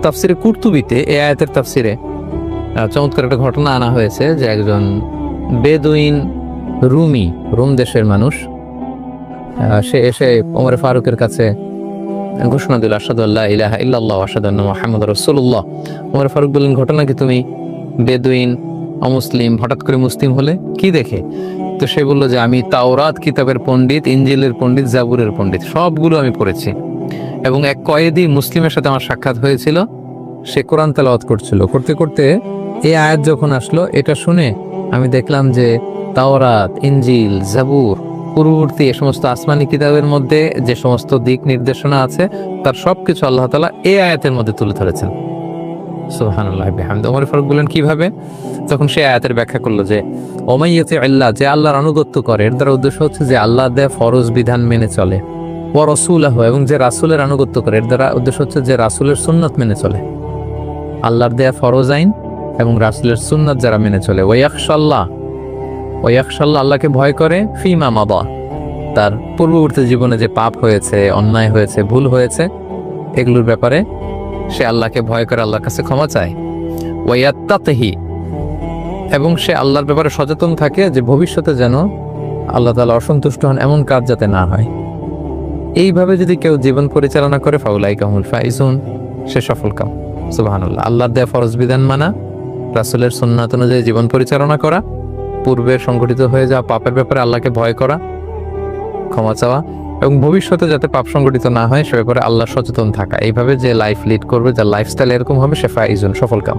তাফসিরে কুরতুবিতে এই আয়াতের তাফসিরে চমৎকার একটা ঘটনা আনা হয়েছে যে একজন বেদুইন রোম দেশের মানুষ সে এসে ওমর ফারুকের কাছে ঘোষণা দিল আশহাদু আল্লা ইলাহা ইল্লাল্লাহ ওয়া আশহাদু আন্না মুহাম্মাদুর রাসূলুল্লাহ। ওমর ফারুক বললেন, ঘটনা কি? তুমি বেদুইন অমুসলিম হঠাৎ করে মুসলিম হলে কি দেখে? তো সে বলল যে আমি তাওরাত কিতাবের পণ্ডিত, ইনজিলের পণ্ডিত, জাবুরের পণ্ডিত, সবগুলো আমি পড়েছি এবং এক কয়েদি মুসলিমের সাথে আমার সাক্ষাৎ হয়েছিল। সে কোরআন তেলাওয়াত করছিল, করতে করতে এই আয়াত যখন আসলো এটা শুনে আমি দেখলাম যে তাওরাত, ইনজিল, জাবুর পূর্ববর্তী এ সমস্ত আসমানি কিতাবের মধ্যে যে সমস্ত দিক নির্দেশনা আছে তার সবকিছু আল্লাহ তাআলা এই আয়াতের মধ্যে তুলে ধরেছেন। সুবহানাল্লাহ বিহামদিহি। ওমর ফারুক বললেন কিভাবে? তখন সে আয়াতের ব্যাখ্যা করলো যে ওমাইয়াতি আল্লাহ, যে আল্লাহর আনুগত্য করে, এর দ্বারা উদ্দেশ্য হচ্ছে যে আল্লাহ দেয়া ফরজ বিধান মেনে চলে। ওয়া রাসূলুহু, এবং যে রাসূলের আনুগত্য করে, এর দ্বারা উদ্দেশ্য হচ্ছে যে রাসূলের সুন্নাত মেনে চলে। আল্লাহর দেয়া ফরজ আইন এবং রাসূলের সুন্নাত যারা মেনে চলে। ওয়া ইয়াখশাল্লাহ, আল্লাহকে ভয় করে, ফিমা মাদা, তার পূর্ববর্তী জীবনে যে পাপ হয়েছে, অন্যায় হয়েছে, ভুল হয়েছে, এগুলোর ব্যাপারে সে আল্লাহকে ভয় করে, আল্লাহর কাছে ক্ষমা চায়। ওয়া ইয়াত্তাহি, এবং সে আল্লাহর ব্যাপারে সচেতন থাকে যে ভবিষ্যতে যেন আল্লাহ তাআলা অসন্তুষ্ট হন এমন কাজ যাতে না হয়। এইভাবে যদি কেউ জীবন পরিচালনা করে, ফাউলাইকা হুমুল ফাইজুন, সে সফলকাম। সুবহানাল্লাহ। আল্লাহর দেয়া ফরজ বিধান মানা, রাসূলের সুন্নাত অনুযায়ী জীবন পরিচালনা করা, পূর্বে সংঘটিত হয়ে যাওয়া পাপের ব্যাপারে আল্লাহকে ভয় করা, ক্ষমা চাওয়া, এবং ভবিষ্যতে যাতে পাপ সংঘটিত না হয় সে ব্যাপারে আল্লাহ সচেতন থাকা। এইভাবে যে লাইফ লিড করবে, যার লাইফস্টাইল এরকম হবে, সে ফাইজুন, সফলকাম।